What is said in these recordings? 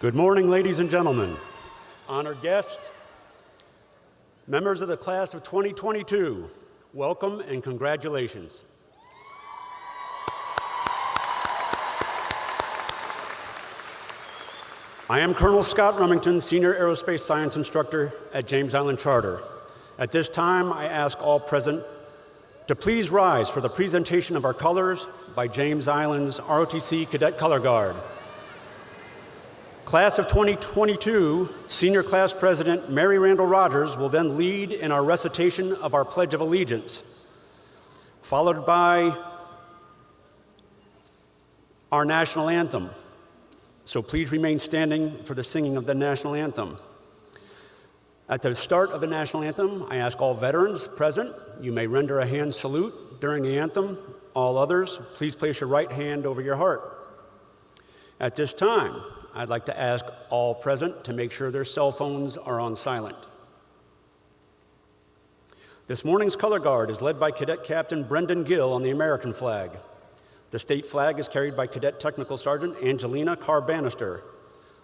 Good morning, ladies and gentlemen, honored guests, members of the class of 2022, welcome and congratulations. I am Colonel Scott Remington, Senior Aerospace Science Instructor at James Island Charter. At this time, I ask all present to please rise for the presentation of our colors by James Island's ROTC Cadet Color Guard. Class of 2022, Senior Class President Mary Randall Rogers will then lead in our recitation of our Pledge of Allegiance, followed by our national anthem. So please remain standing for the singing of the national anthem. At the start of the national anthem, I ask all veterans present, you may render a hand salute during the anthem. All others, please place your right hand over your heart. At this time, I'd like to ask all present to make sure their cell phones are on silent. This morning's color guard is led by Cadet Captain Brendan Gill on the American flag. The state flag is carried by Cadet Technical Sergeant Angelina Carr-Bannister.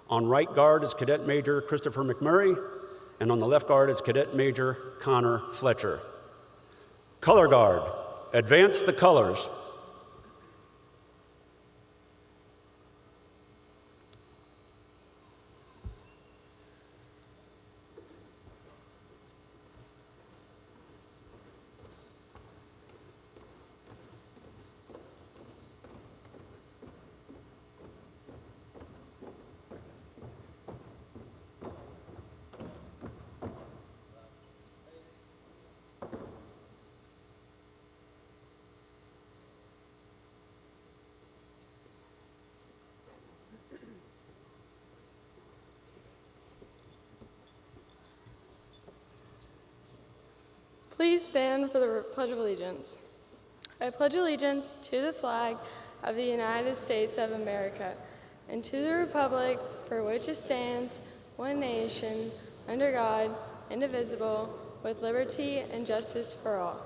On right guard is Cadet Major Christopher McMurray, and on the left guard is Cadet Major Connor Fletcher. Color guard, advance the colors. Please stand for the Pledge of Allegiance. I pledge allegiance to the flag of the United States of America and to the republic for which it stands, one nation, under God, indivisible, with liberty and justice for all.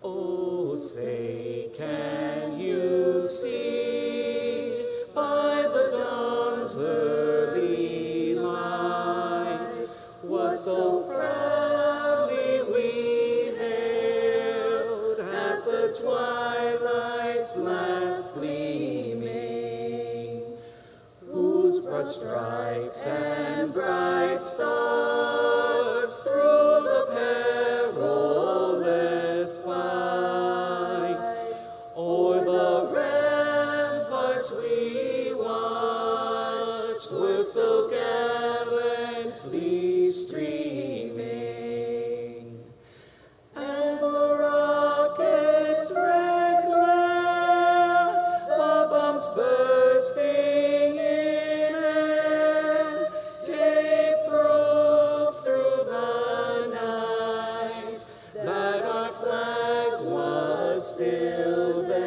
Oh, say, can you see by the dawn's early light what so proudly we hailed at the twilight's last gleaming, whose broad stripes and bright stars through the perilous fight o'er the ramparts we watched were so gallantly streaming, and the rocket's red glare, the bombs bursting in air, gave proof through the night that our flag was still there.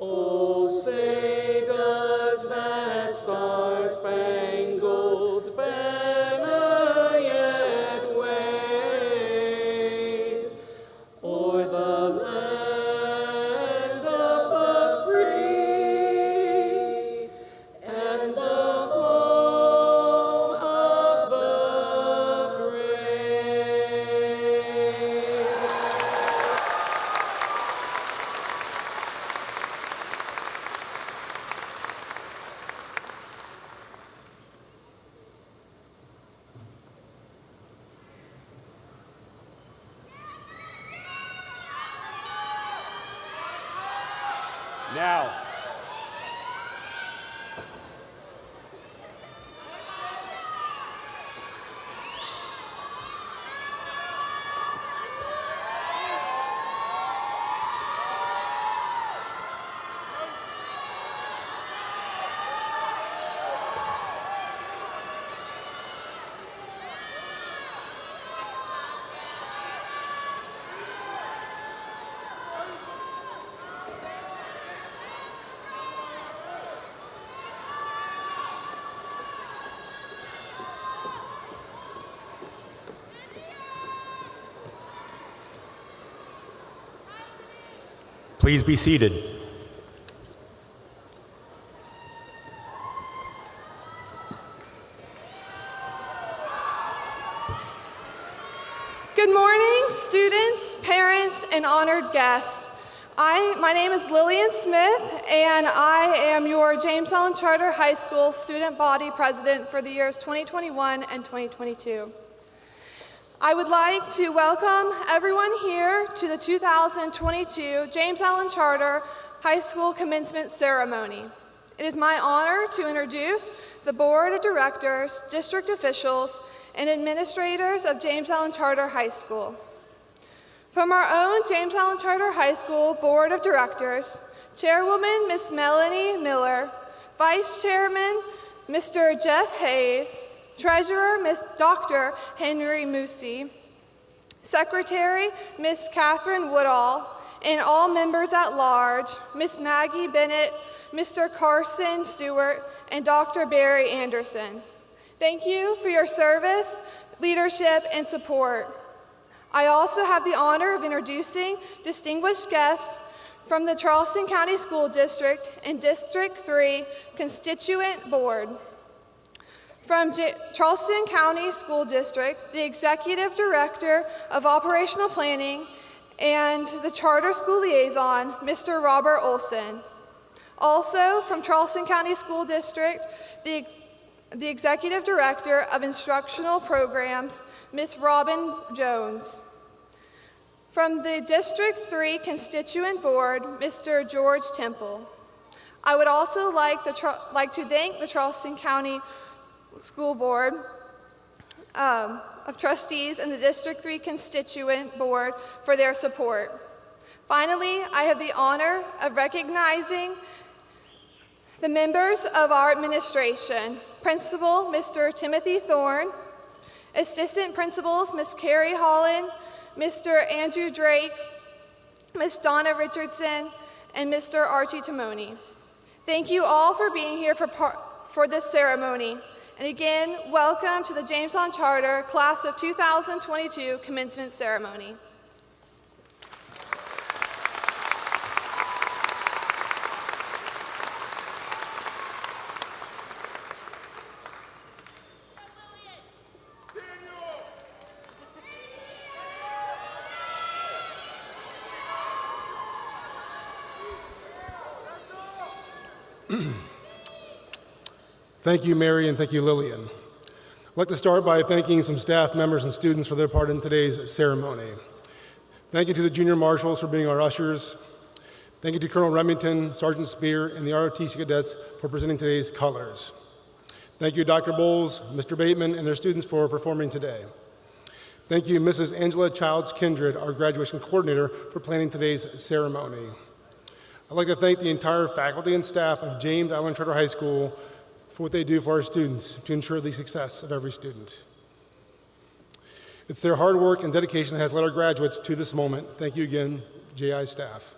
Oh, say, does that star-spangled banner yet wave o'er the land of the free and the home of the brave? Now, Please be seated. Good morning, students, parents, and honored guests. My name is Lillian Smith, and I am your James Allen Charter High School Student Body President for the years 2021 and 2022. I would like to welcome everyone here to the 2022 James Allen Charter High School Commencement Ceremony. It is my honor to introduce the Board of Directors, district officials, and administrators of James Allen Charter High School. From our own James Allen Charter High School Board of Directors, Chairwoman Ms. Melanie Miller, Vice Chairman Mr. Jeff Hayes, Treasurer Ms. Dr. Henry Moosey, Secretary Ms. Catherine Woodall, and all members at large, Ms. Maggie Bennett, Mr. Carson Stewart, and Dr. Barry Anderson. Thank you for your service, leadership, and support. I also have the honor of introducing distinguished guests from the Charleston County School District and District 3 Constituent Board. From Charleston County School District, the Executive Director of Operational Planning and the Charter School Liaison, Mr. Robert Olson. Also from Charleston County School District, the Executive Director of Instructional Programs, Ms. Robin Jones. From the District 3 Constituent Board, Mr. George Temple. I would also like to thank the Charleston County School Board of Trustees and the District 3 Constituent Board for their support. Finally, I have the honor of recognizing the members of our administration, Principal Mr. Timothy Thorne, Assistant Principals Ms. Carrie Holland, Mr. Andrew Drake, Ms. Donna Richardson, and Mr. Archie Timoni. Thank you all for being here for this ceremony. And again, welcome to the James Allen Charter Class of 2022 Commencement Ceremony. Thank you, Mary, and thank you, Lillian. I'd like to start by thanking some staff members and students for their part in today's ceremony. Thank you to the junior marshals for being our ushers. Thank you to Colonel Remington, Sergeant Spear, and the ROTC cadets for presenting today's colors. Thank you, Dr. Bowles, Mr. Bateman, and their students for performing today. Thank you, Mrs. Angela Childs Kindred, our graduation coordinator, for planning today's ceremony. I'd like to thank the entire faculty and staff of James Allen Charter High School for what they do for our students to ensure the success of every student. It's their hard work and dedication that has led our graduates to this moment. Thank you again, JI staff.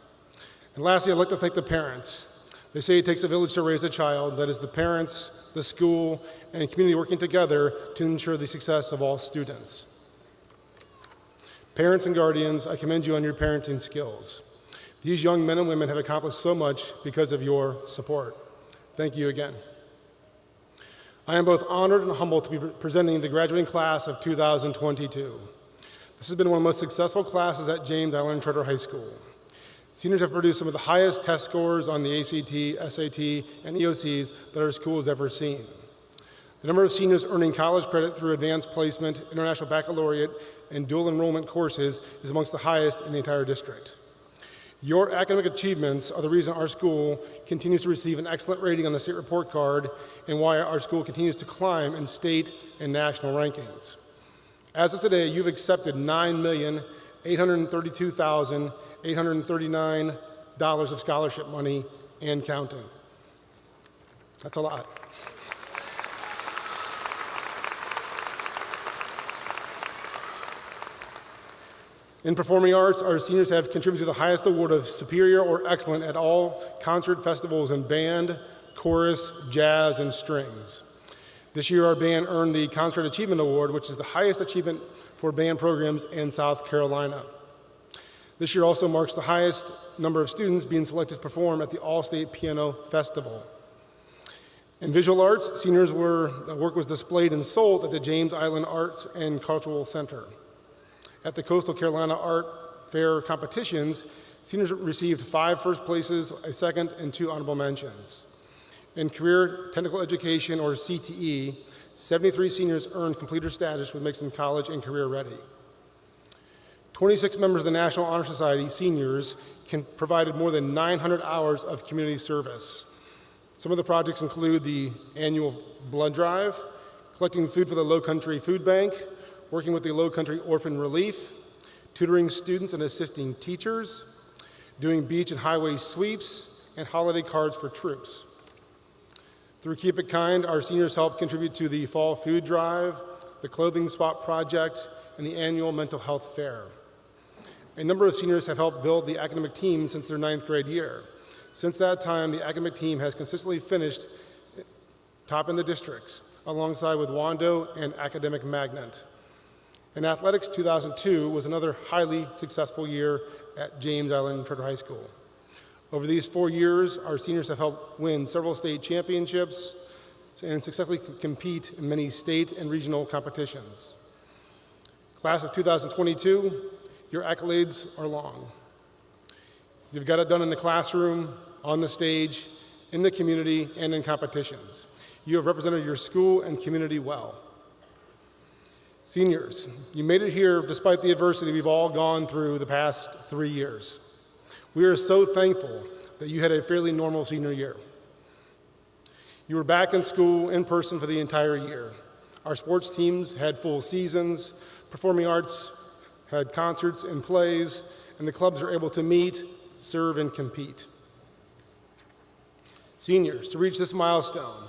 And lastly, I'd like to thank the parents. They say it takes a village to raise a child. That is the parents, the school, and community working together to ensure the success of all students. Parents and guardians, I commend you on your parenting skills. These young men and women have accomplished so much because of your support. Thank you again. I am both honored and humbled to be presenting the graduating class of 2022. This has been one of the most successful classes at James Allen Charter High School. Seniors have produced some of the highest test scores on the ACT, SAT, and EOCs that our school has ever seen. The number of seniors earning college credit through advanced placement, international baccalaureate, and dual enrollment courses is amongst the highest in the entire district. Your academic achievements are the reason our school continues to receive an excellent rating on the state report card and why our school continues to climb in state and national rankings. As of today, you've accepted $9,832,839 of scholarship money and counting. That's a lot. In performing arts, our seniors have contributed to the highest award of superior or excellent at all concert festivals in band, chorus, jazz, and strings. This year, our band earned the Concert Achievement Award, which is the highest achievement for band programs in South Carolina. This year also marks the highest number of students being selected to perform at the All-State Piano Festival. In visual arts, seniors' work was displayed and sold at the James Island Arts and Cultural Center. At the Coastal Carolina Art Fair competitions, seniors received 5 first places, a second, and 2 honorable mentions. In career technical education, or CTE, 73 seniors earned completer status, which makes them college and career ready. 26 members of the National Honor Society seniors provided more than 900 hours of community service. Some of the projects include the annual blood drive, collecting food for the Low Country Food Bank, working with the Low Country Orphan Relief, tutoring students and assisting teachers, doing beach and highway sweeps, and holiday cards for troops. Through Keep It Kind, our seniors help contribute to the Fall Food Drive, the Clothing Swap Project, and the annual Mental Health Fair. A number of seniors have helped build the academic team since their 9th grade year. Since that time, the academic team has consistently finished top in the districts, alongside with Wando and Academic Magnet. In athletics, 2002 was another highly successful year at James Island Charter High School. Over these 4 years, our seniors have helped win several state championships and successfully compete in many state and regional competitions. Class of 2022, your accolades are long. You've got it done in the classroom, on the stage, in the community, and in competitions. You have represented your school and community well. Seniors, you made it here despite the adversity we've all gone through the past 3 years. We are so thankful that you had a fairly normal senior year. You were back in school in person for the entire year. Our sports teams had full seasons, performing arts had concerts and plays, and the clubs were able to meet, serve, and compete. Seniors, to reach this milestone,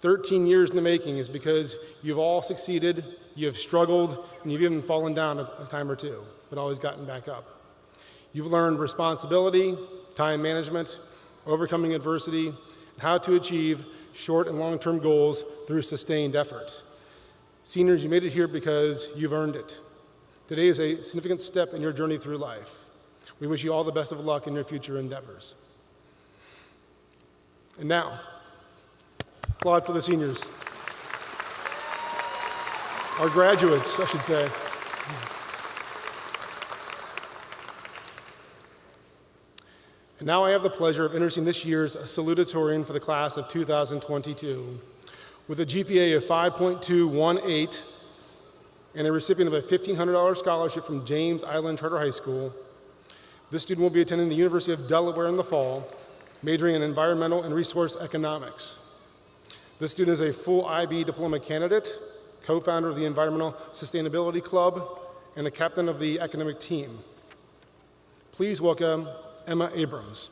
13 years in the making, is because you've all succeeded, you have struggled, and you've even fallen down a time or two, but always gotten back up. You've learned responsibility, time management, overcoming adversity, and how to achieve short and long-term goals through sustained effort. Seniors, you made it here because you've earned it. Today is a significant step in your journey through life. We wish you all the best of luck in your future endeavors. And now, applaud for the seniors. Our graduates, I should say. And now I have the pleasure of introducing this year's salutatorian for the class of 2022. With a GPA of 5.218 and a recipient of a $1,500 scholarship from James Island Charter High School, this student will be attending the University of Delaware in the fall, majoring in environmental and resource economics. This student is a full IB diploma candidate, co-founder of the Environmental Sustainability Club, and a captain of the academic team. Please welcome Emma Abrams.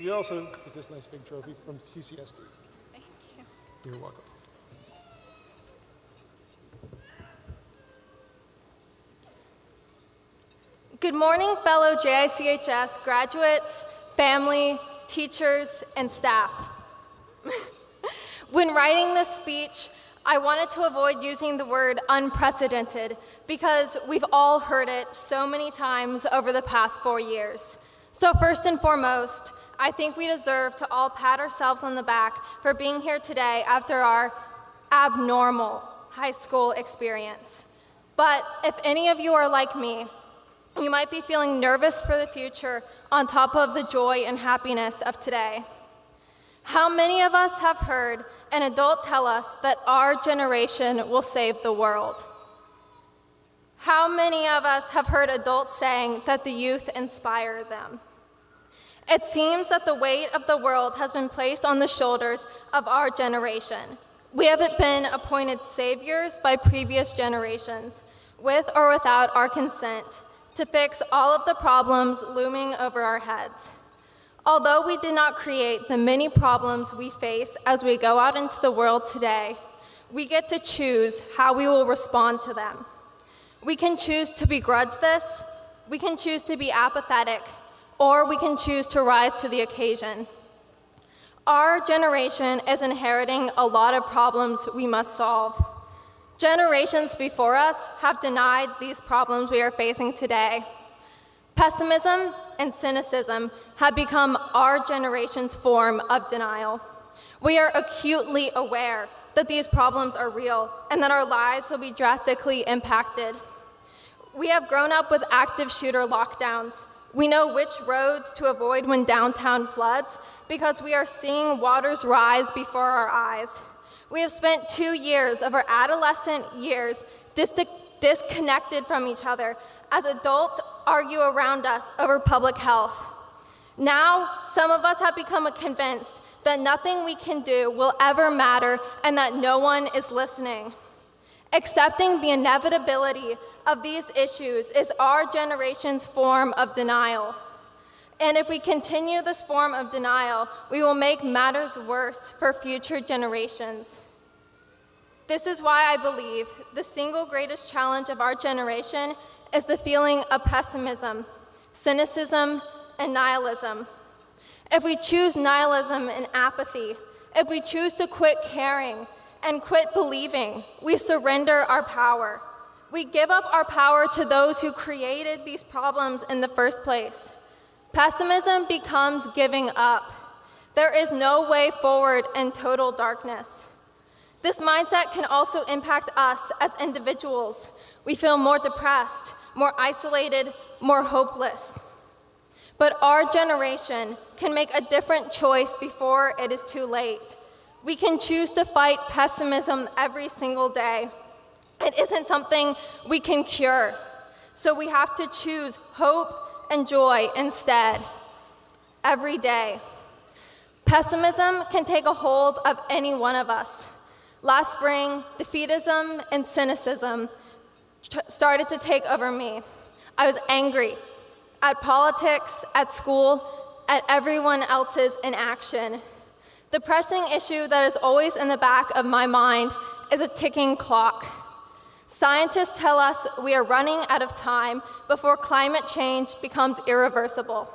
You also get this nice big trophy from CCSD. Thank you. You're welcome. Good morning, fellow JICHS graduates, family, teachers, and staff. When writing this speech, I wanted to avoid using the word unprecedented because we've all heard it so many times over the past 4 years. So first and foremost, I think we deserve to all pat ourselves on the back for being here today after our abnormal high school experience. But if any of you are like me, you might be feeling nervous for the future on top of the joy and happiness of today. How many of us have heard an adult tell us that our generation will save the world? How many of us have heard adults saying that the youth inspire them? It seems that the weight of the world has been placed on the shoulders of our generation. We haven't been appointed saviors by previous generations, with or without our consent, to fix all of the problems looming over our heads. Although we did not create the many problems we face as we go out into the world today, we get to choose how we will respond to them. We can choose to begrudge this, we can choose to be apathetic, or we can choose to rise to the occasion. Our generation is inheriting a lot of problems we must solve. Generations before us have denied these problems we are facing today. Pessimism and cynicism have become our generation's form of denial. We are acutely aware that these problems are real and that our lives will be drastically impacted. We have grown up with active shooter lockdowns. We know which roads to avoid when downtown floods because we are seeing waters rise before our eyes. We have spent 2 years of our adolescent years disconnected from each other as adults argue around us over public health. Now, some of us have become convinced that nothing we can do will ever matter and that no one is listening. Accepting the inevitability of these issues is our generation's form of denial. And if we continue this form of denial, we will make matters worse for future generations. This is why I believe the single greatest challenge of our generation is the feeling of pessimism, cynicism, and nihilism. If we choose nihilism and apathy, if we choose to quit caring and quit believing, we surrender our power. We give up our power to those who created these problems in the first place. Pessimism becomes giving up. There is no way forward in total darkness. This mindset can also impact us as individuals. We feel more depressed, more isolated, more hopeless. But our generation can make a different choice before it is too late. We can choose to fight pessimism every single day. It isn't something we can cure, so we have to choose hope and joy instead, every day. Pessimism can take a hold of any one of us. Last spring, defeatism and cynicism started to take over me. I was angry at politics, at school, at everyone else's inaction. The pressing issue that is always in the back of my mind is a ticking clock. Scientists tell us we are running out of time before climate change becomes irreversible.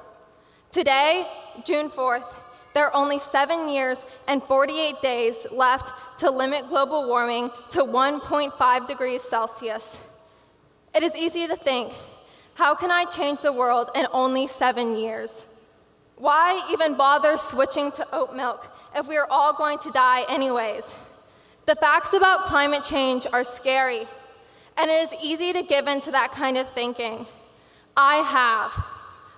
Today, June 4th, there are only 7 years and 48 days left to limit global warming to 1.5 degrees Celsius. It is easy to think, how can I change the world in only 7 years? Why even bother switching to oat milk if we are all going to die anyways? The facts about climate change are scary, and it is easy to give in to that kind of thinking. I have,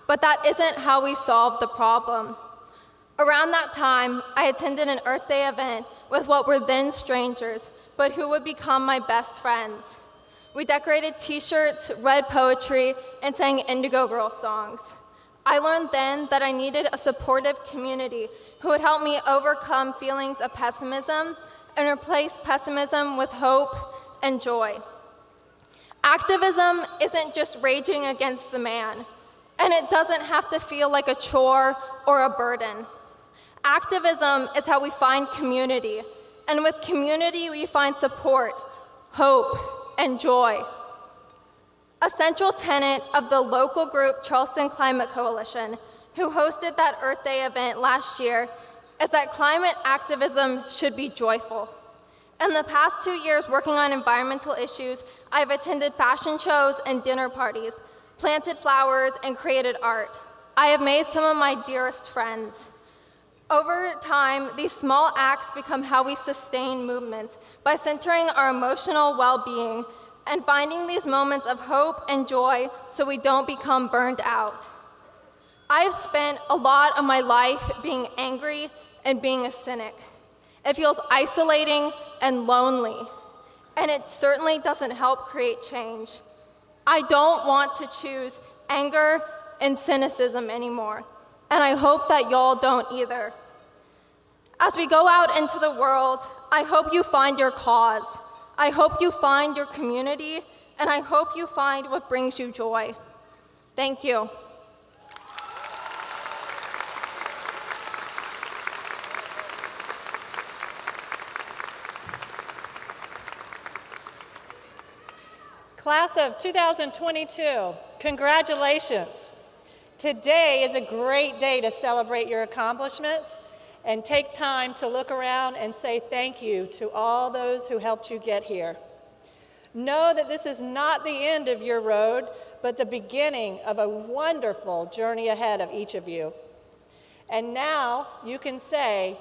but that isn't how we solve the problem. Around that time, I attended an Earth Day event with what were then strangers, but who would become my best friends. We decorated t-shirts, read poetry, and sang Indigo Girl songs. I learned then that I needed a supportive community who would help me overcome feelings of pessimism and replace pessimism with hope and joy. Activism isn't just raging against the man, and it doesn't have to feel like a chore or a burden. Activism is how we find community, and with community we find support, hope, and joy. A central tenet of the local group Charleston Climate Coalition, who hosted that Earth Day event last year, is that climate activism should be joyful. In the past 2 years working on environmental issues, I've attended fashion shows and dinner parties, planted flowers, and created art. I have made some of my dearest friends. Over time, these small acts become how we sustain movements by centering our emotional well-being and finding these moments of hope and joy so we don't become burned out. I've spent a lot of my life being angry and being a cynic. It feels isolating and lonely, and it certainly doesn't help create change. I don't want to choose anger and cynicism anymore, and I hope that y'all don't either. As we go out into the world, I hope you find your cause. I hope you find your community, and I hope you find what brings you joy. Thank you. Class of 2022, congratulations. Today is a great day to celebrate your accomplishments and take time to look around and say thank you to all those who helped you get here. Know that this is not the end of your road, but the beginning of a wonderful journey ahead of each of you. And now you can say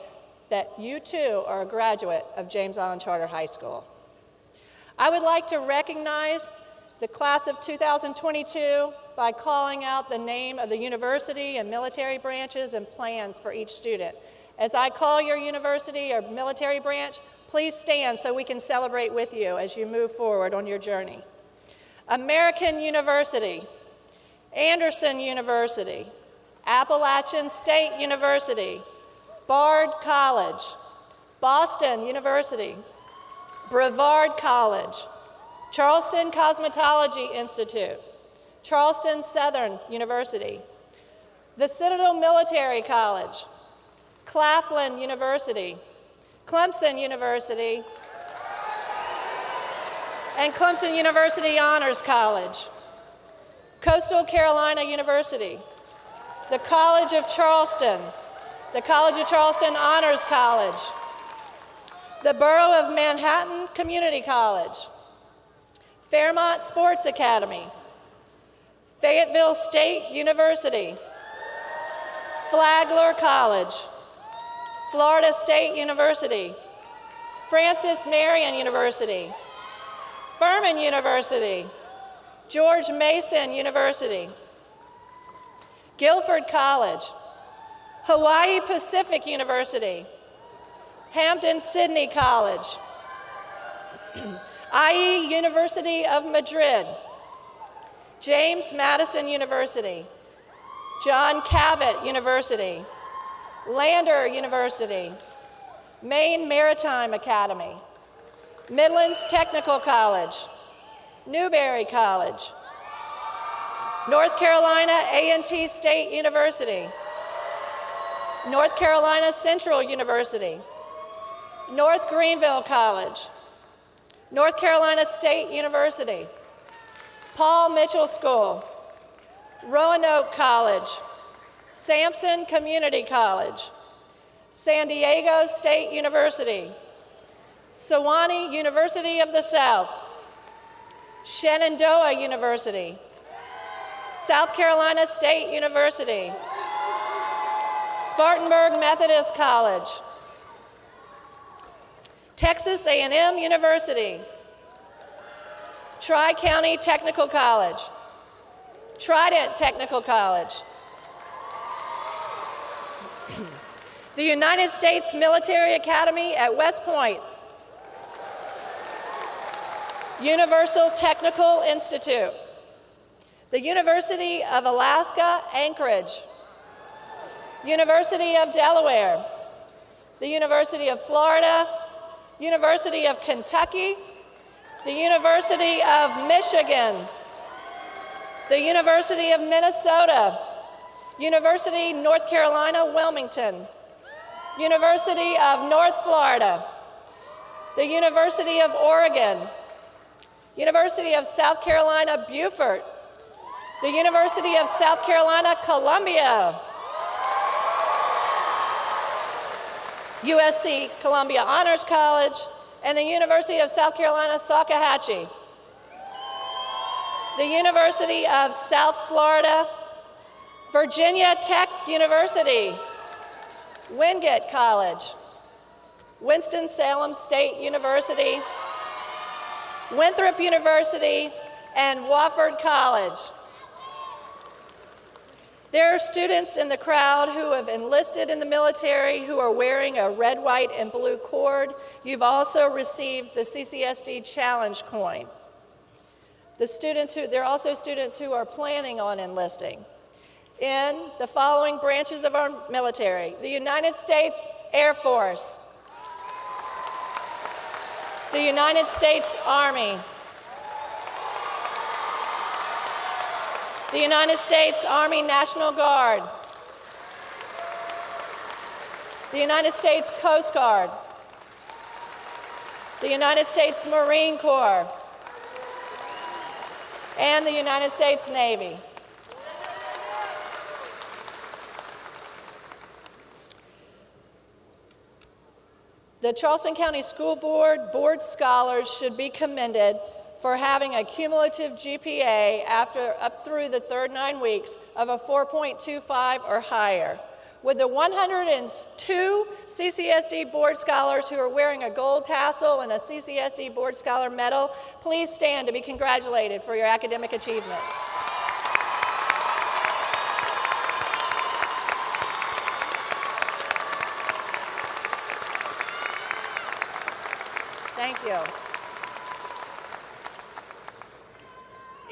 that you too are a graduate of James Island Charter High School. I would like to recognize the class of 2022 by calling out the name of the university and military branches and plans for each student. As I call your university or military branch, please stand so we can celebrate with you as you move forward on your journey. American University, Anderson University, Appalachian State University, Bard College, Boston University, Brevard College, Charleston Cosmetology Institute, Charleston Southern University, the Citadel Military College, Claflin University, Clemson University, and Clemson University Honors College, Coastal Carolina University, the College of Charleston, the College of Charleston Honors College, the Borough of Manhattan Community College, Fairmont Sports Academy, Fayetteville State University, Flagler College, Florida State University, Francis Marion University, Furman University, George Mason University, Guilford College, Hawaii Pacific University, Hampton-Sydney College, IE University of Madrid, James Madison University, John Cabot University, Lander University, Maine Maritime Academy, Midlands Technical College, Newberry College, North Carolina A&T State University, North Carolina Central University, North Greenville College, North Carolina State University, Paul Mitchell School, Roanoke College, Sampson Community College, San Diego State University, Sewanee University of the South, Shenandoah University, South Carolina State University, Spartanburg Methodist College, Texas A&M University, Tri-County Technical College, Trident Technical College, the United States Military Academy at West Point, Universal Technical Institute, the University of Alaska, Anchorage, University of Delaware, the University of Florida, University of Kentucky, the University of Michigan, the University of Minnesota, University North Carolina, Wilmington, University of North Florida, the University of Oregon, University of South Carolina, Beaufort, the University of South Carolina, Columbia, USC Columbia Honors College, and the University of South Carolina, Salkehatchie, the University of South Florida, Virginia Tech University, Wingate College, Winston-Salem State University, Winthrop University, and Wofford College. There are students in the crowd who have enlisted in the military who are wearing a red, white, and blue cord. You've also received the CCSD Challenge coin. There are also students who are planning on enlisting in the following branches of our military: the United States Air Force, the United States Army, the United States Army National Guard, the United States Coast Guard, the United States Marine Corps, and the United States Navy. The Charleston County School Board Scholars should be commended for having a cumulative GPA up through the third 9 weeks of a 4.25 or higher. With the 102 CCSD Board Scholars who are wearing a gold tassel and a CCSD Board Scholar medal, please stand to be congratulated for your academic achievements. Thank you.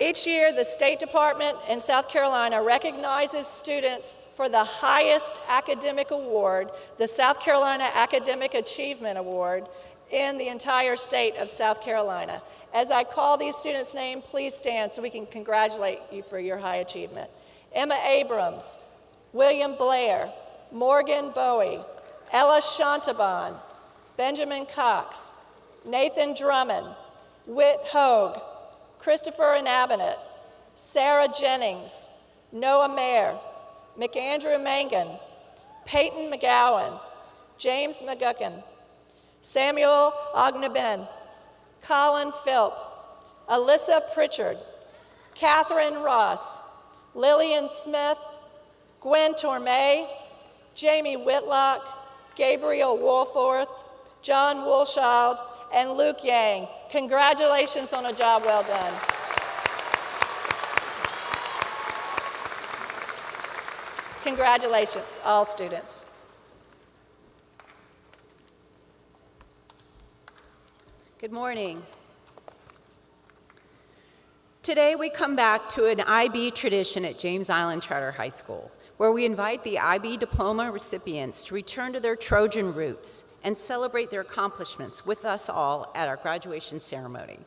Each year, the State Department in South Carolina recognizes students for the highest academic award, the South Carolina Academic Achievement Award, in the entire state of South Carolina. As I call these students' names, please stand so we can congratulate you for your high achievement. Emma Abrams, William Blair, Morgan Bowie, Ella Shantaban, Benjamin Cox, Nathan Drummond, Whit Hogue, Christopher Inabinet, Sarah Jennings, Noah Mayer, McAndrew Mangan, Peyton McGowan, James McGuckin, Samuel Ogneben, Colin Philp, Alyssa Pritchard, Catherine Ross, Lillian Smith, Gwen Tormay, Jamie Whitlock, Gabriel Woolforth, John Woolschild, and Luke Yang. Congratulations on a job well done. Congratulations, all students. Good morning. Today we come back to an IB tradition at James Island Charter High School, where we invite the IB diploma recipients to return to their Trojan roots and celebrate their accomplishments with us all at our graduation ceremony.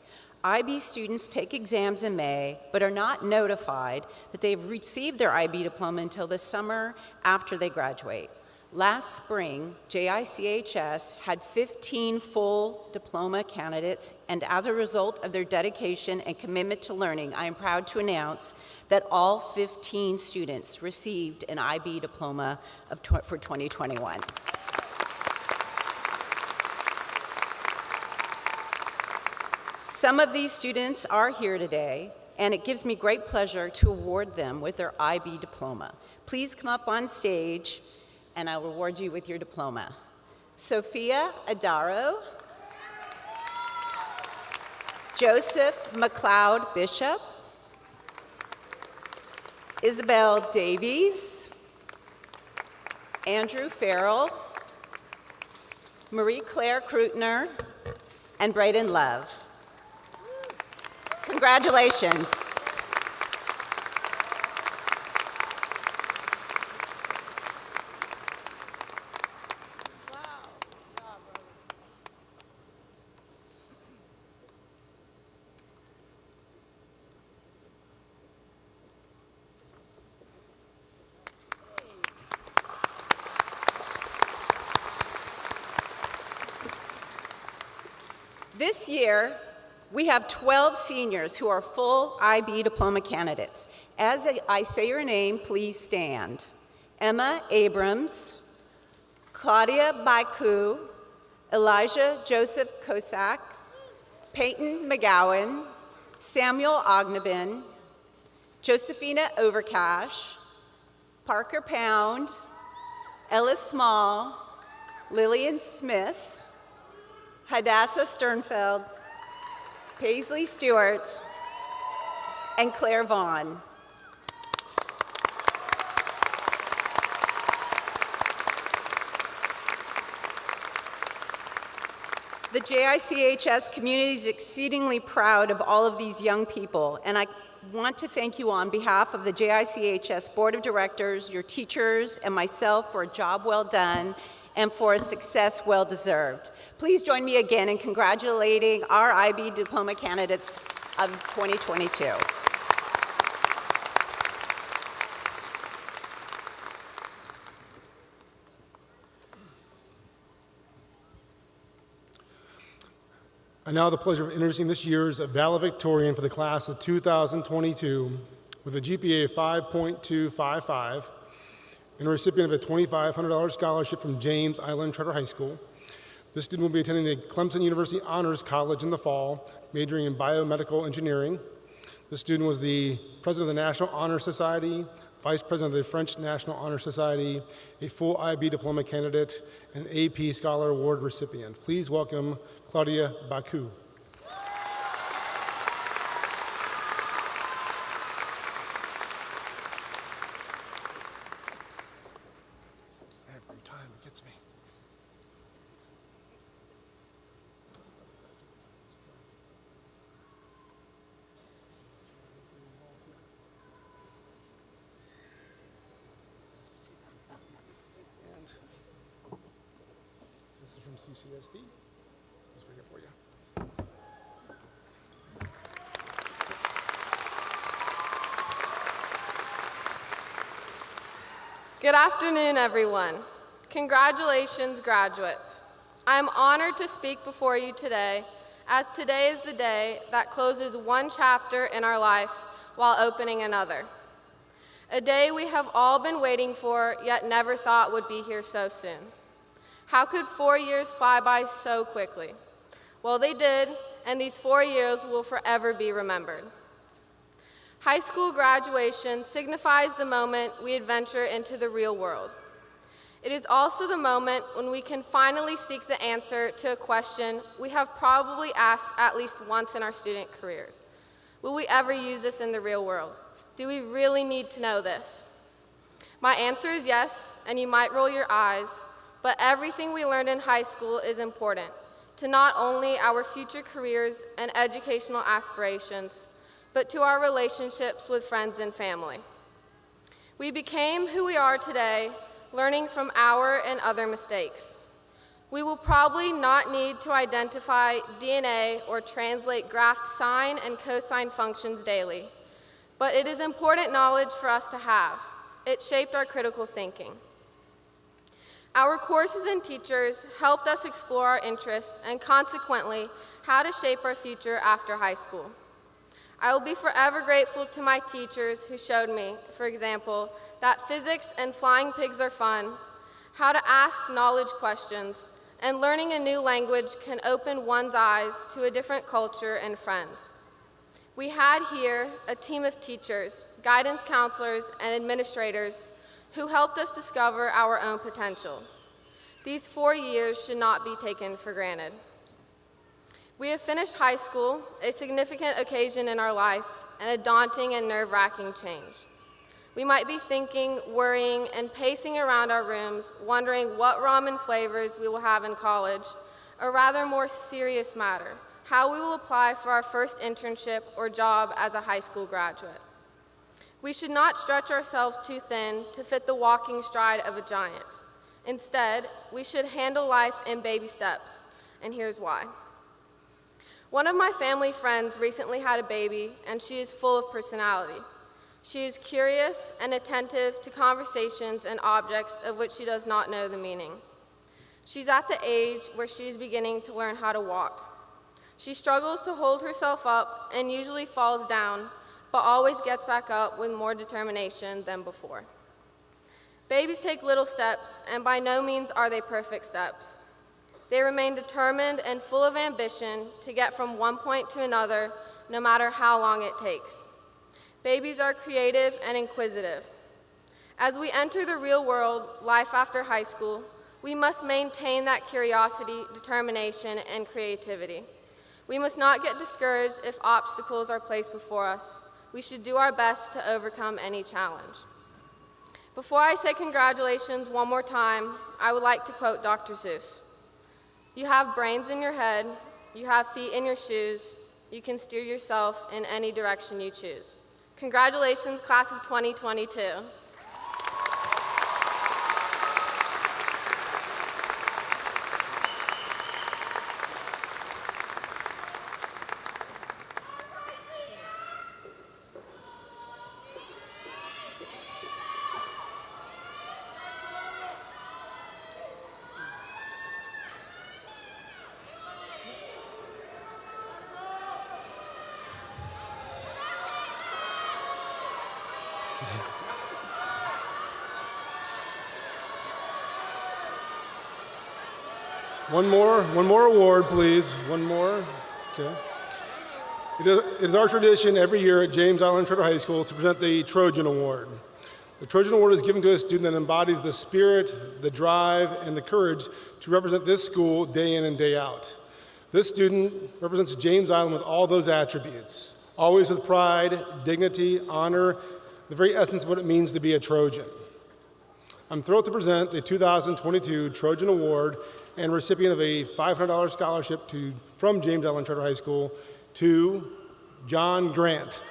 IB students take exams in May, but are not notified that they've received their IB diploma until the summer after they graduate. Last spring, JICHS had 15 full diploma candidates, and as a result of their dedication and commitment to learning, I am proud to announce that all 15 students received an IB diploma for 2021. Some of these students are here today, and it gives me great pleasure to award them with their IB diploma. Please come up on stage, and I'll reward you with your diploma. Sophia Adaro, Joseph McLeod Bishop, Isabel Davies, Andrew Farrell, Marie Claire Krutner, and Braden Love. Congratulations. This year, we have 12 seniors who are full IB diploma candidates. As I say your name, please stand. Emma Abrams, Claudia Baiku, Elijah Joseph Kosak, Peyton McGowan, Samuel Ogneben, Josephina Overcash, Parker Pound, Ellis Small, Lillian Smith, Hadassah Sternfeld, Paisley Stewart, and Claire Vaughn. The JICHS community is exceedingly proud of all of these young people, and I want to thank you on behalf of the JICHS Board of Directors, your teachers, and myself for a job well done and for a success well deserved. Please join me again in congratulating our IB diploma candidates of 2022. I now have the pleasure of introducing this year's valedictorian for the class of 2022 with a GPA of 5.255 and a recipient of a $2,500 scholarship from James Island Charter High School. This student will be attending the Clemson University Honors College in the fall, majoring in biomedical engineering. This student was the president of the National Honor Society, vice president of the French National Honor Society, a full IB diploma candidate, and an AP Scholar Award recipient. Please welcome Claudia Baku. Every time it gets me. And this is from CCSD. Let's bring it for you. Good afternoon, everyone. Congratulations, graduates. I am honored to speak before you today, as today is the day that closes one chapter in our life while opening another. A day we have all been waiting for, yet never thought would be here so soon. How could 4 years fly by so quickly? Well, they did, and these 4 years will forever be remembered. High school graduation signifies the moment we adventure into the real world. It is also the moment when we can finally seek the answer to a question we have probably asked at least once in our student careers. Will we ever use this in the real world? Do we really need to know this? My answer is yes, and you might roll your eyes, but everything we learned in high school is important to not only our future careers and educational aspirations, but to our relationships with friends and family. We became who we are today, learning from our and other mistakes. We will probably not need to identify DNA or translate graph sine and cosine functions daily, but it is important knowledge for us to have. It shaped our critical thinking. Our courses and teachers helped us explore our interests and consequently how to shape our future after high school. I will be forever grateful to my teachers who showed me, for example, that physics and flying pigs are fun, how to ask knowledge questions, and learning a new language can open one's eyes to a different culture and friends. We had here a team of teachers, guidance counselors, and administrators who helped us discover our own potential. These 4 years should not be taken for granted. We have finished high school, a significant occasion in our life, and a daunting and nerve-wracking change. We might be thinking, worrying, and pacing around our rooms, wondering what ramen flavors we will have in college, or rather more serious matter, how we will apply for our first internship or job as a high school graduate. We should not stretch ourselves too thin to fit the walking stride of a giant. Instead, we should handle life in baby steps, and here's why. One of my family friends recently had a baby, and she is full of personality. She is curious and attentive to conversations and objects of which she does not know the meaning. She's at the age where she is beginning to learn how to walk. She struggles to hold herself up and usually falls down, but always gets back up with more determination than before. Babies take little steps, and by no means are they perfect steps. They remain determined and full of ambition to get from one point to another, no matter how long it takes. Babies are creative and inquisitive. As we enter the real world, life after high school, we must maintain that curiosity, determination, and creativity. We must not get discouraged if obstacles are placed before us. We should do our best to overcome any challenge. Before I say congratulations one more time, I would like to quote Dr. Seuss. You have brains in your head, you have feet in your shoes, you can steer yourself in any direction you choose. Congratulations, class of 2022. One more award, please. One more. Okay. It is our tradition every year at James Island Charter High School to present the Trojan Award. The Trojan Award is given to a student that embodies the spirit, the drive, and the courage to represent this school day in and day out. This student represents James Island with all those attributes, always with pride, dignity, honor, the very essence of what it means to be a Trojan. I'm thrilled to present the 2022 Trojan Award and recipient of a $500 scholarship from James Island Charter High School to John Grant.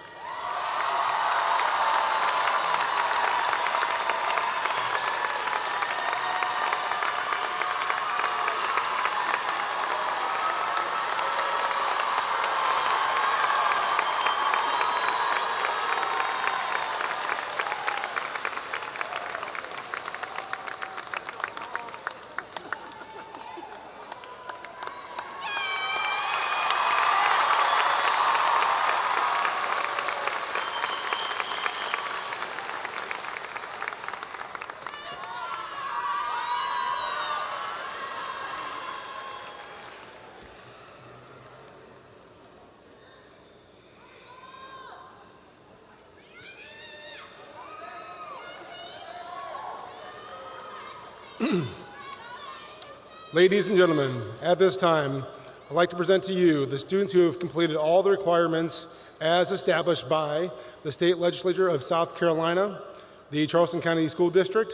Ladies and gentlemen, at this time, I'd like to present to you the students who have completed all the requirements as established by the State Legislature of South Carolina, the Charleston County School District,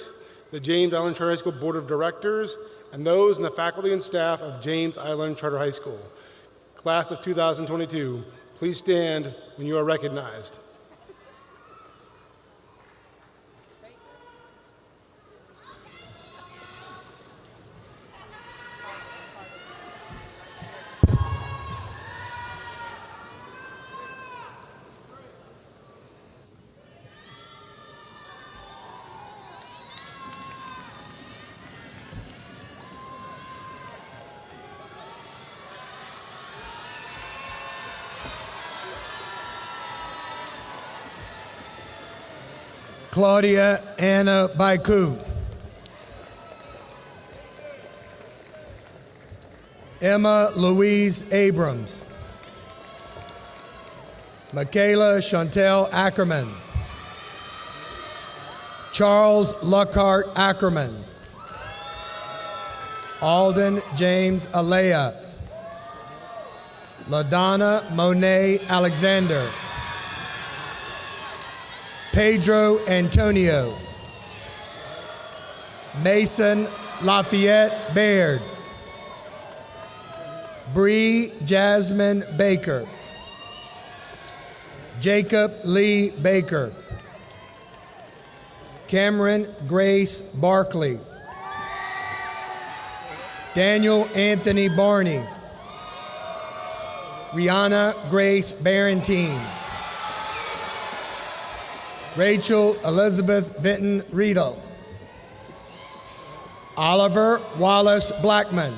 the James Island Charter High School Board of Directors, and those in the faculty and staff of James Island Charter High School. Class of 2022, please stand when you are recognized. Claudia Anna Baiku. Emma Louise Abrams. Michaela Chantel Ackerman. Charles Luckhart Ackerman. Alden James Alea. LaDonna Monet Alexander. Pedro Antonio. Mason Lafayette Baird. Bree Jasmine Baker. Jacob Lee Baker. Cameron Grace Barkley. Daniel Anthony Barney. Rihanna Grace Barentine. Rachel Elizabeth Benton Riedel. Oliver Wallace Blackman.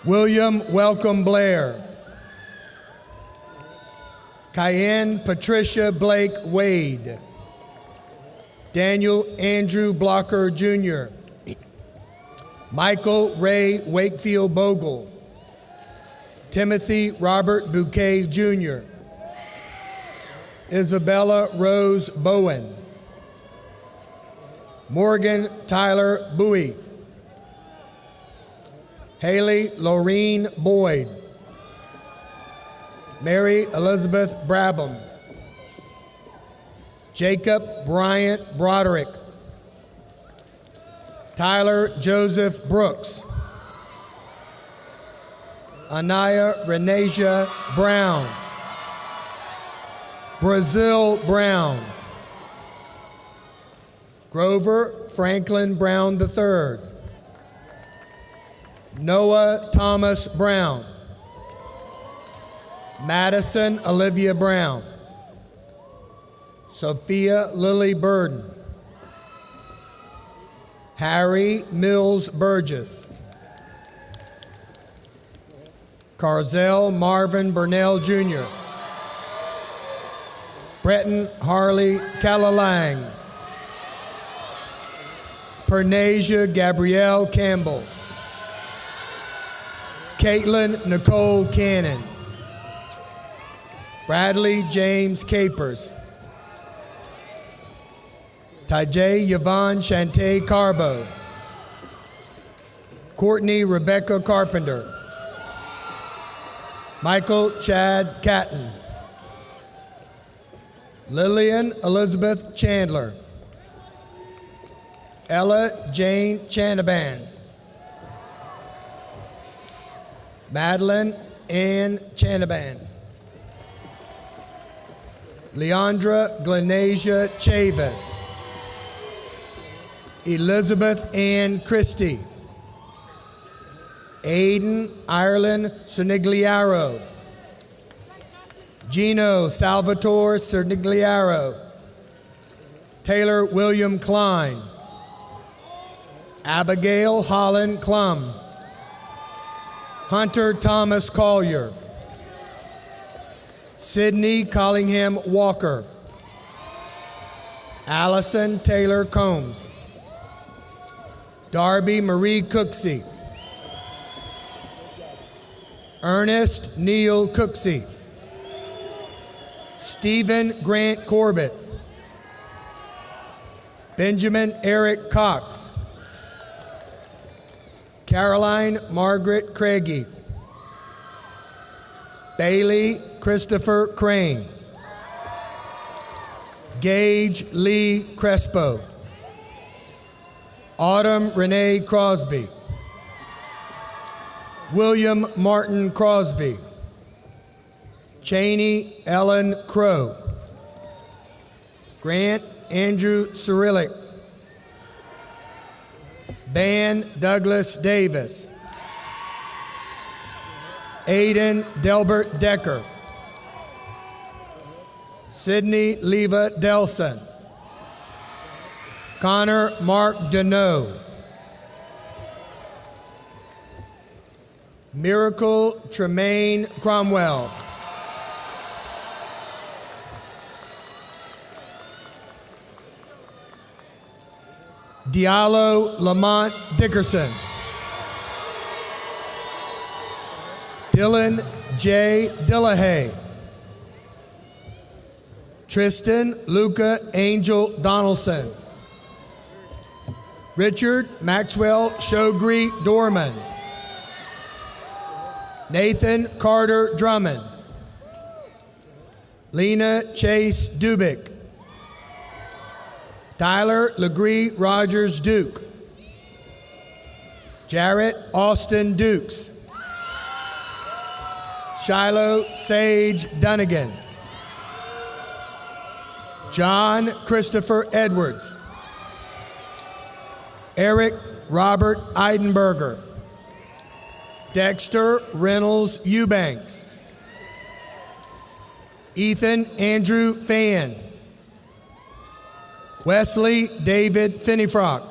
William Welcome Blair. Cayenne Patricia Blake Wade. Daniel Andrew Blocker Jr. Michael Ray Wakefield Bogle. Timothy Robert Bouquet Jr. Isabella Rose Bowen. Morgan Tyler Bowie. Haley Laureen Boyd. Mary Elizabeth Brabham. Jacob Bryant Broderick. Tyler Joseph Brooks. Anaya Renasia Brown. Brazil Brown. Grover Franklin Brown III. Noah Thomas Brown. Madison Olivia Brown. Sophia Lily Burden. Harry Mills Burgess. Carzell Marvin Burnell Jr. Breton Harley Calalang. Pernasia Gabrielle Campbell. Caitlin Nicole Cannon. Bradley James Capers. Tajay Yvonne Shante Carbo. Courtney Rebecca Carpenter. Michael Chad Catton. Lillian Elizabeth Chandler. Ella Jane Chanaban. Madeline Ann Chanaban. Leandra Glenasia Chavis. Elizabeth Ann Christie. Aiden Ireland Cernigliaro. Gino Salvatore Cernigliaro. Taylor William Klein. Abigail Holland Klum. Hunter Thomas Collier. Sydney Collingham Walker. Allison Taylor Combs. Darby Marie Cooksey. Ernest Neil Cooksey. Stephen Grant Corbett. Benjamin Eric Cox. Caroline Margaret Craigie. Bailey Christopher Crane. Gage Lee Crespo. Autumn Renee Crosby. William Martin Crosby. Cheney Ellen Crow. Grant Andrew Cyrillic. Van Douglas Davis. Aiden Delbert Decker. Sydney Leva Delson. Connor Mark Deneau. Miracle Tremaine Cromwell. Diallo Lamont Dickerson. Dylan J. Dillahay. Tristan Luca Angel Donaldson. Richard Maxwell Shogri Dorman. Nathan Carter Drummond. Lena Chase Dubik. Tyler Legree Rogers Duke. Jarrett Austin Dukes. Shiloh Sage Dunnigan. John Christopher Edwards. Eric Robert Eidenberger. Dexter Reynolds Eubanks. Ethan Andrew Fan. Wesley David Finneyfrock.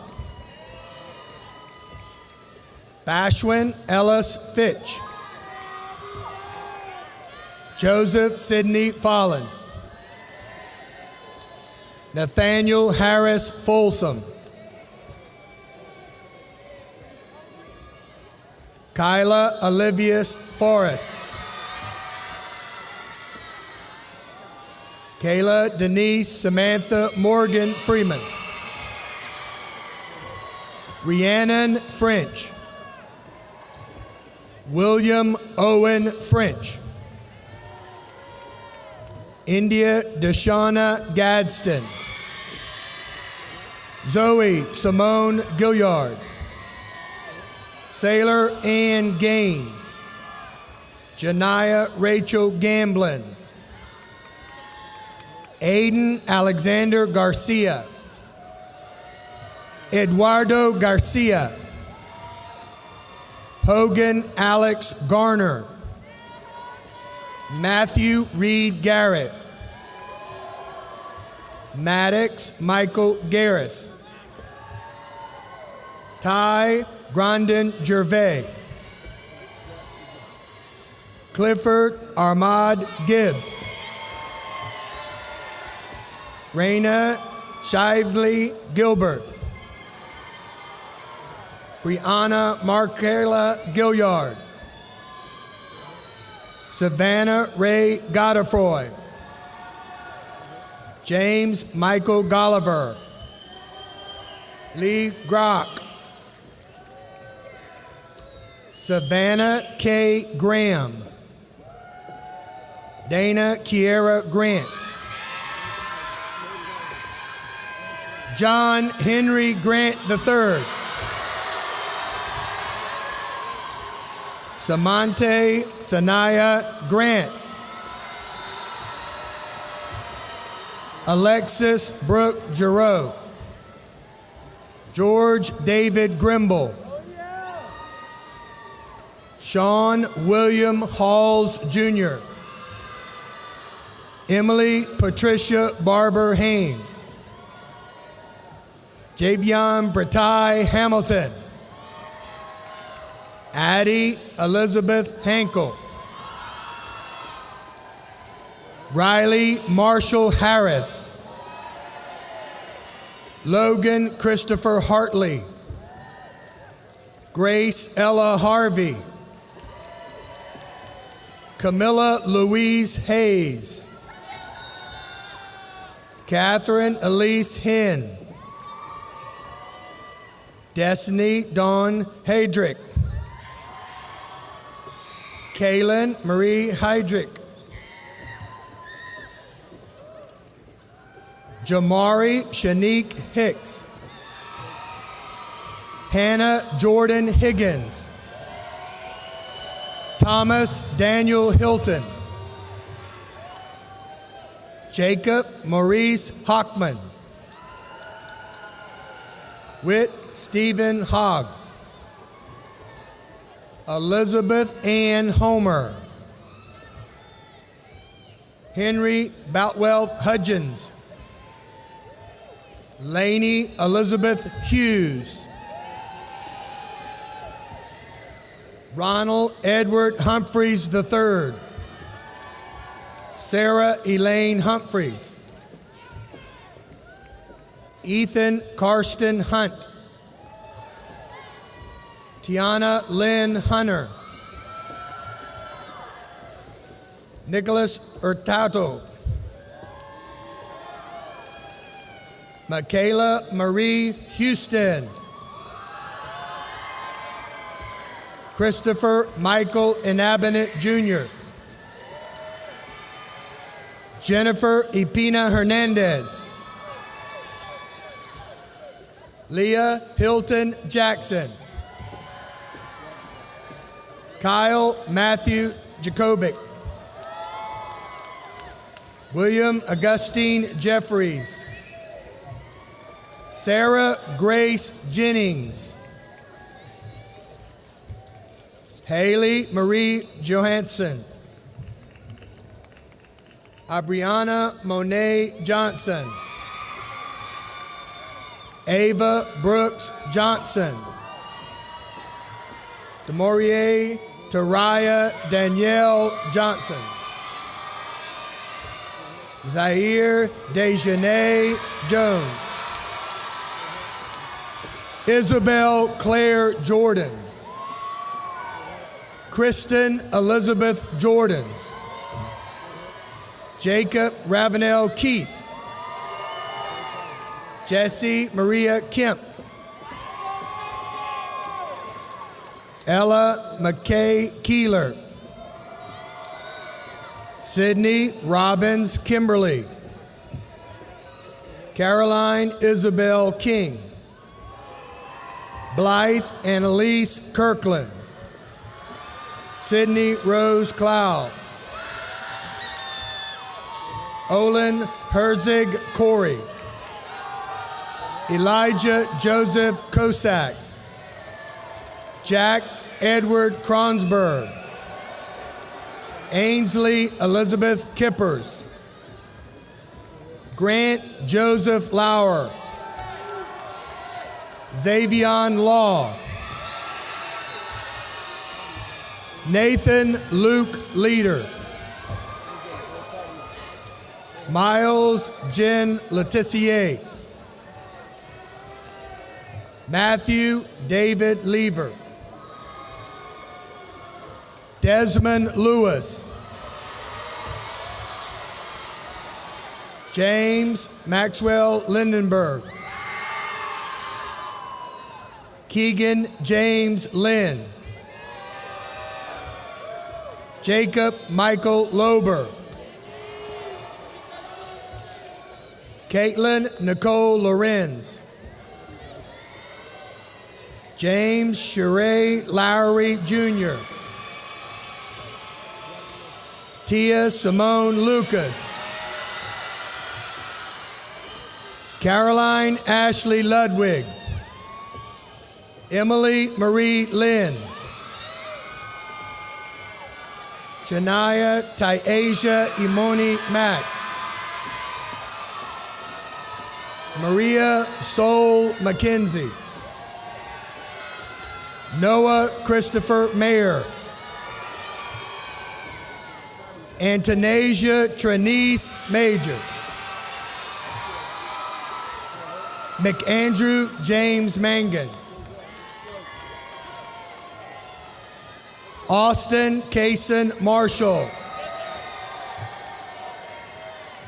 Bashwin Ellis Fitch. Joseph Sidney Follen. Nathaniel Harris Folsom. Kyla Olivius Forrest. Kayla Denise Samantha Morgan Freeman. Rhiannon French. William Owen French. India Deshauna Gadsden. Zoe Simone Gilliard. Sailor Ann Gaines. Janiyah Rachel Gamblin. Aiden Alexander Garcia. Eduardo Garcia. Hogan Alex Garner. Matthew Reed Garrett. Maddox Michael Garris. Ty Grandin Gervais. Clifford Armad Gibbs. Raina Shively Gilbert. Brianna Markela Gilliard. Savannah Ray Godefroy. James Michael Golliver. Lee Grock. Savannah K. Graham. Dana Kiera Grant. John Henry Grant III. Samante Sanaya Grant. Alexis Brooke Giroux. George David Grimble. Sean William Halls Jr. Emily Patricia Barber Haynes. Javion Brettai Hamilton. Addie Elizabeth Hankel. Riley Marshall Harris. Logan Christopher Hartley. Grace Ella Harvey. Camilla Louise Hayes. Catherine Elise Hinn. Destiny Dawn Heydrich. Kaylin Marie Heydrich. Jamari Shanique Hicks. Hannah Jordan Higgins. Thomas Daniel Hilton. Jacob Maurice Hockman. Whit Stephen Hogg. Elizabeth Ann Homer. Henry Boutwell Hudgens. Lainey Elizabeth Hughes. Ronald Edward Humphreys III. Sarah Elaine Humphreys. Ethan Karsten Hunt. Tiana Lynn Hunter. Nicholas Hurtado. Michaela Marie Houston. Christopher Michael Inabinet Jr. Jennifer Ipina Hernandez. Leah Hilton Jackson. Kyle Matthew Jacobic. William Augustine Jeffries. Sarah Grace Jennings. Haley Marie Johansson. Abriana Monet Johnson. Ava Brooks Johnson. Demorier Taraya Danielle Johnson. Zaire Dejanay Jones. Isabel Claire Jordan. Kristen Elizabeth Jordan. Jacob Ravenel Keith. Jessie Maria Kemp. Ella McKay Keeler. Sydney Robbins Kimberly. Caroline Isabel King. Blythe Annalise Kirkland. Sydney Rose Cloud. Olin Herzig Corey. Elijah Joseph Kosak. Jack Edward Kronsberg. Ainsley Elizabeth Kippers. Grant Joseph Lauer. Xavion Law. Nathan Luke Leader. Miles Jean Letizier. Matthew David Lever. Desmond Lewis. James Maxwell Lindenberg. Keegan James Lynn. Jacob Michael Lober. Caitlin Nicole Lorenz. James Sheree Lowry Jr. Tia Simone Lucas. Caroline Ashley Ludwig. Emily Marie Lynn. Shania Tyasia Imoni Mack. Maria Sol McKenzie. Noah Christopher Mayer. Antonasia Trenice Major. McAndrew James Mangan. Austin Kaysen Marshall.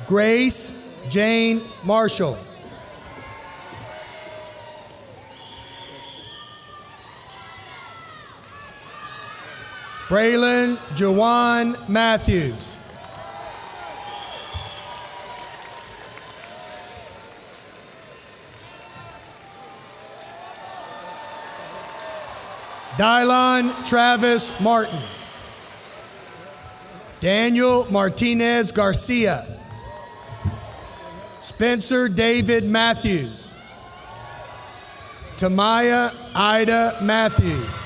Grace Jane Marshall. Braylon Jawan Matthews. Dylon Travis Martin. Daniel Martinez Garcia. Spencer David Matthews. Tamaya Ida Matthews.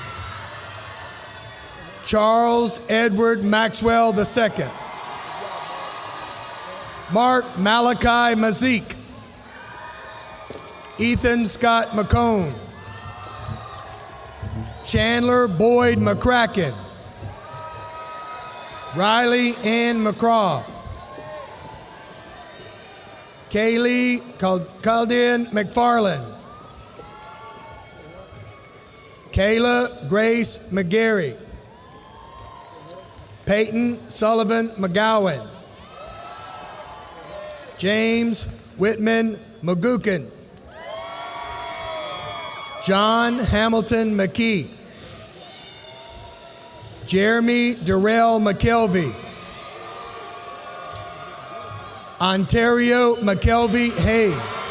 Charles Edward Maxwell II. Mark Malachi Mazik. Ethan Scott McCone. Chandler Boyd McCracken. Riley Ann McCraw. Kaylee Caldian McFarland. Kayla Grace McGarry. Peyton Sullivan McGowan. James Whitman McGukin. John Hamilton McKee. Jeremy Durrell McKelvey. Ontario McKelvey Hayes.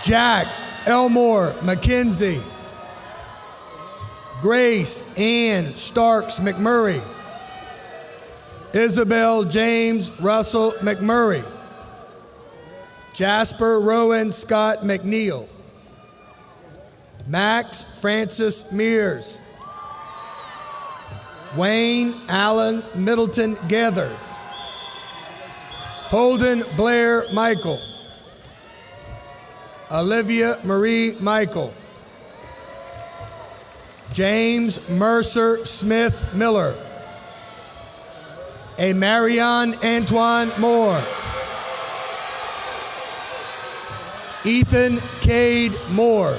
Jack Elmore McKenzie. Grace Ann Starks McMurray. Isabel James Russell McMurray. Jasper Rowan Scott McNeil. Max Francis Mears. Wayne Allen Middleton Gathers. Holden Blair Michael. Olivia Marie Michael. James Mercer Smith Miller. A Marion Antoine Moore. Ethan Cade Moore.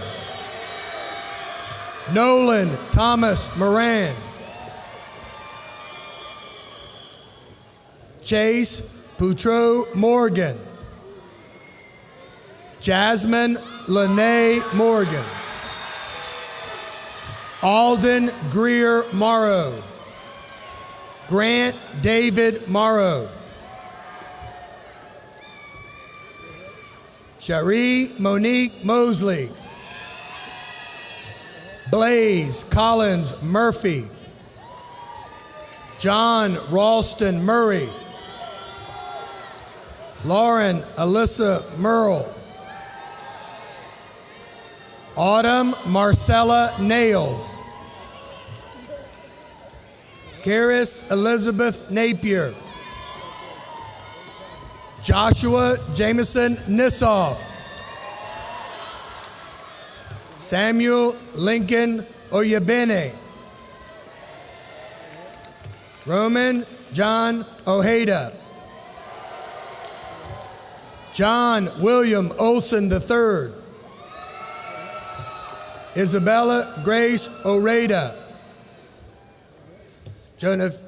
Nolan Thomas Moran. Chase Poutreau Morgan. Jasmine Lene Morgan. Alden Greer Morrow. Grant David Morrow. Cherie Monique Mosley. Blaze Collins Murphy. John Ralston Murray. Lauren Alyssa Merle. Autumn Marcella Nails. Karis Elizabeth Napier. Joshua Jameson Nissoff. Samuel Lincoln Oyebene. Roman John Ojeda. John William Olson III. Isabella Grace Oreda.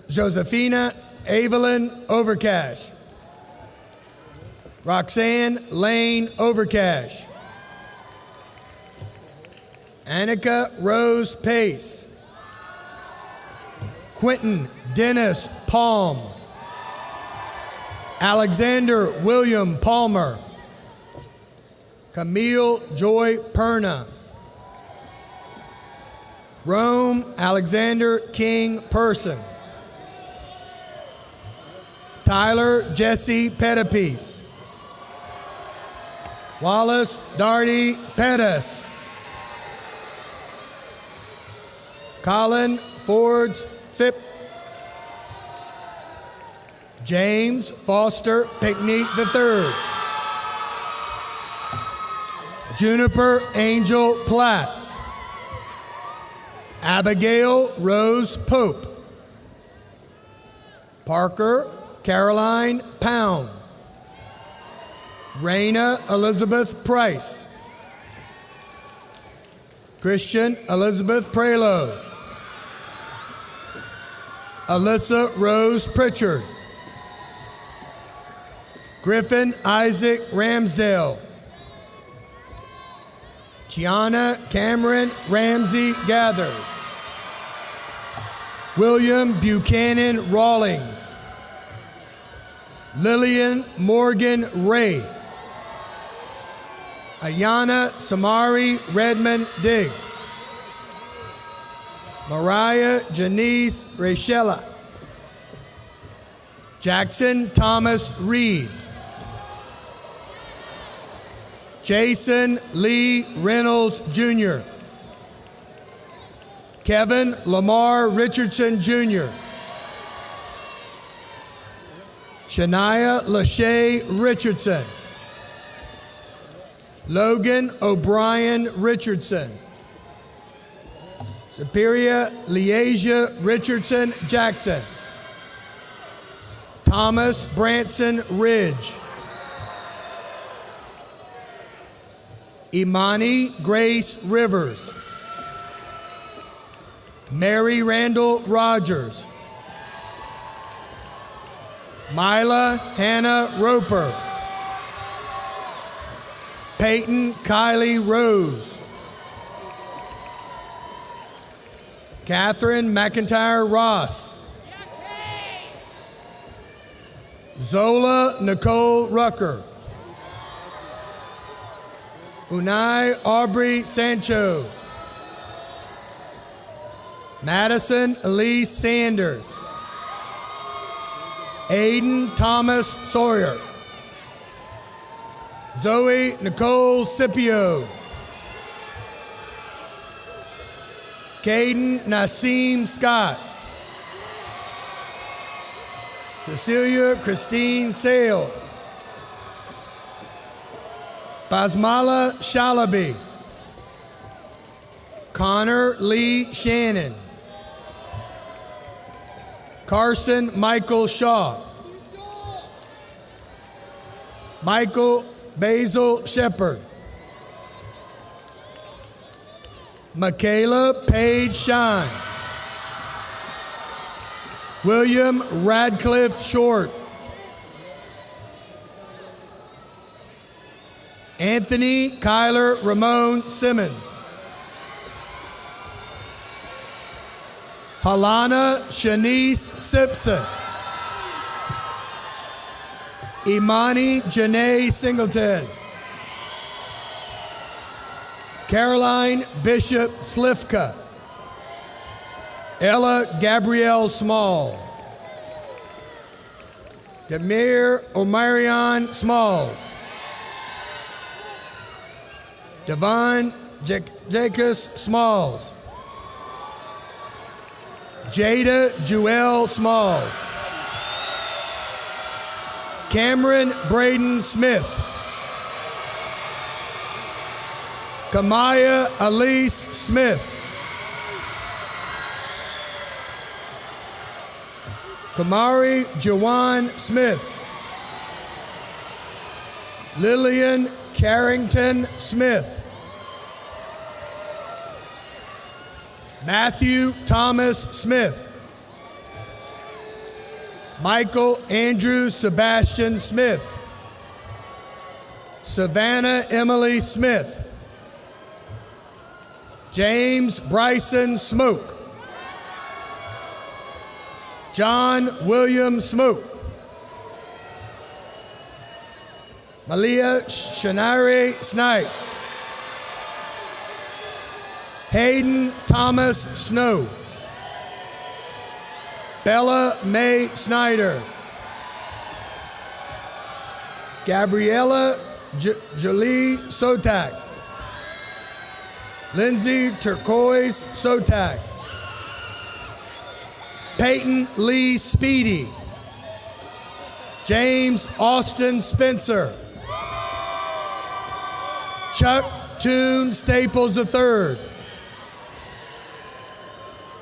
Josephina Evelyn Overcash. Roxanne Lane Overcash. Annika Rose Pace. Quentin Dennis Palm. Alexander William Palmer. Camille Joy Perna. Rome Alexander King Person. Tyler Jesse Pettipiece. Wallace Darty Pettis. Colin Fords Phipp. James Foster Pickney III. Juniper Angel Platt. Abigail Rose Pope. Parker Caroline Pound. Raina Elizabeth Price. Christian Elizabeth Prelo. Alyssa Rose Pritchard. Griffin Isaac Ramsdale. Tiana Cameron Ramsey Gathers. William Buchanan Rawlings. Lillian Morgan Ray. Ayana Samari Redmond Diggs. Mariah Janice Rachella. Jackson Thomas Reed. Jason Lee Reynolds Jr. Kevin Lamar Richardson Jr. Shania Lachey Richardson. Logan O'Brien Richardson. Superior Leasia Richardson Jackson. Thomas Branson Ridge. Imani Grace Rivers. Mary Randall Rogers. Mila Hannah Roper. Peyton Kylie Rose. Catherine McIntyre Ross. Zola Nicole Rucker. Unai Aubrey Sancho. Madison Elise Sanders. Aiden Thomas Sawyer. Zoe Nicole Scipio. Caden Nassim Scott. Cecilia Christine Sale. Basmala Shalaby. Connor Lee Shannon. Carson Michael Shaw. Michael Basil Shepard. Michaela Page Shine. William Radcliffe Short. Anthony Kyler Ramon Simmons. Halana Shanice Simpson. Imani Janae Singleton. Caroline Bishop Slifka. Ella Gabrielle Small. Demir Omarion Smalls. Devon Jacobs Smalls. Jada Jewel Smalls. Cameron Braden Smith. Kamaya Elise Smith. Kamari Jawan Smith. Lillian Carrington Smith. Matthew Thomas Smith. Michael Andrew Sebastian Smith. Savannah Emily Smith. James Bryson Smoke. John William Smoke. Malia Shanari Snipes. Hayden Thomas Snow. Bella Mae Snyder. Gabriella Jolie Sotak. Lindsay Turquoise Sotak. Peyton Lee Speedy. James Austin Spencer. Chuck Toon Staples III.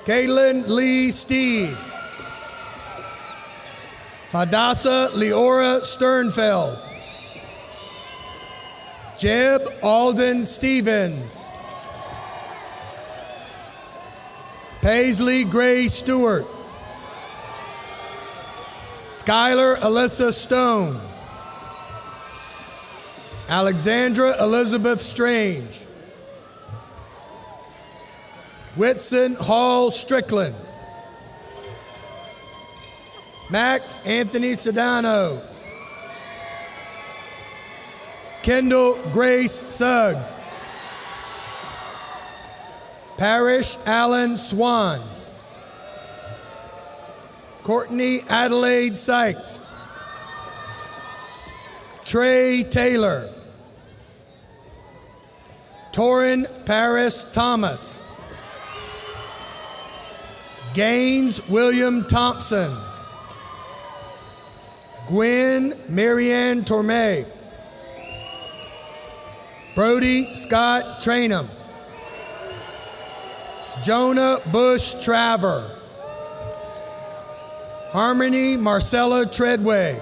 Caitlin Lee Steed. Hadassah Leora Sternfeld. Jeb Alden Stevens. Paisley Gray Stewart. Skylar Alyssa Stone. Alexandra Elizabeth Strange. Whitson Hall Strickland. Max Anthony Sedano. Kendall Grace Suggs. Parrish Allen Swan. Courtney Adelaide Sykes. Trey Taylor. Torrin Paris Thomas. Gaines William Thompson. Gwen Marianne Tormey. Brody Scott Trainum. Jonah Bush Traver. Harmony Marcella Treadway.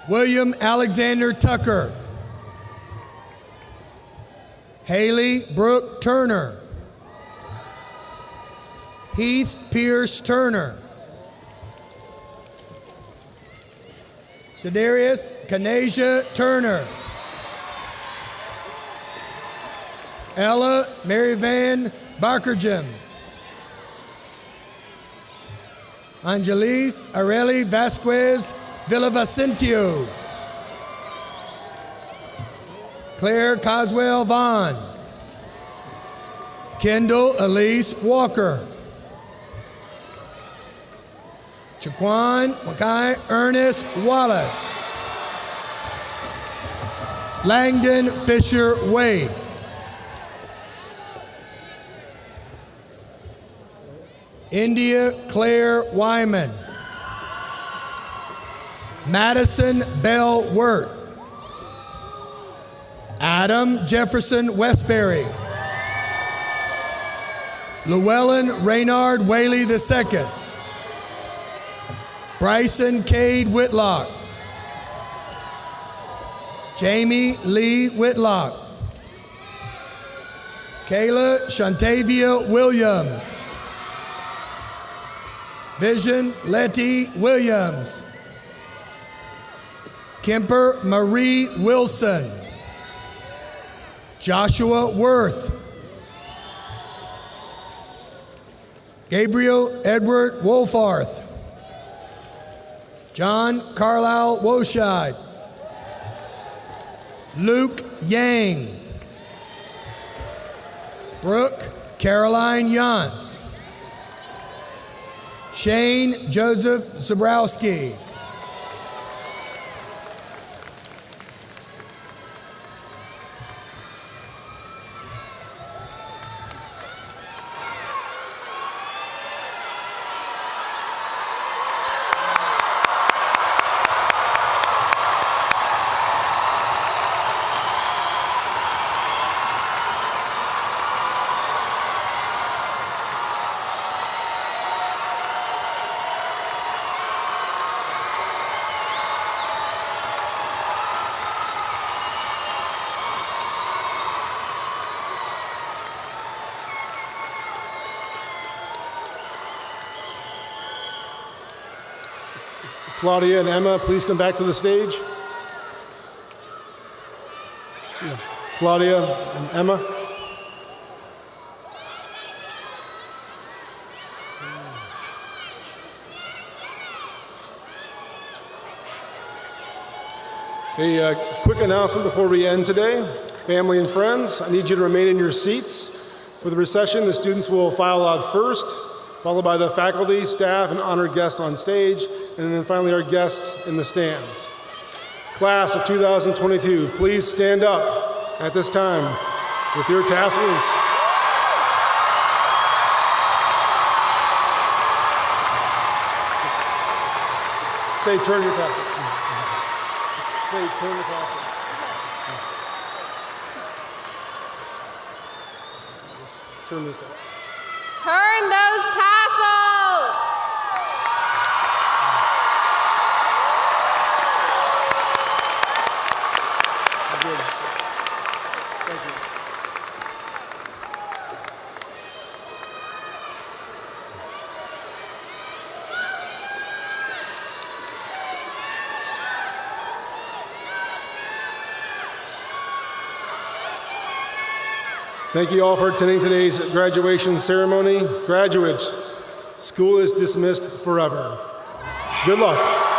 William Alexander Tucker. Haley Brooke Turner. Heath Pierce Turner. Sedarius Kanasia Turner. Ella Mary Van Barkerjim. Angelis Areli Vasquez Villavicencio. Claire Coswell Vaughn. Kendall Elise Walker. Jaquan Mackay Ernest Wallace. Langdon Fisher Wade. India Claire Wyman. Madison Bell Wirt. Adam Jefferson Westbury. Llewellyn Raynard Whaley II. Bryson Cade Whitlock. Jamie Lee Whitlock. Kayla Shantavia Williams. Vision Letty Williams. Kemper Marie Wilson. Joshua Worth. Gabriel Edward Wolfarth. John Carlisle Woshide. Luke Yang. Brooke Caroline Yance. Shane Joseph Zabrowski. Claudia and Emma, please come back to the stage. Yeah. Claudia and Emma. A quick announcement before we end today. Family and friends, I need you to remain in your seats. For the recession, the students will file out first, followed by the faculty, staff, and honored guests on stage, and then finally our guests in the stands. Class of 2022, please stand up at this time with your tassels. Just say, turn your tassels. Just say, turn the tassels. Just turn this down. Turn those tassels! Good. Thank you. Thank you all for attending today's graduation ceremony. Graduates, school is dismissed forever. Good luck.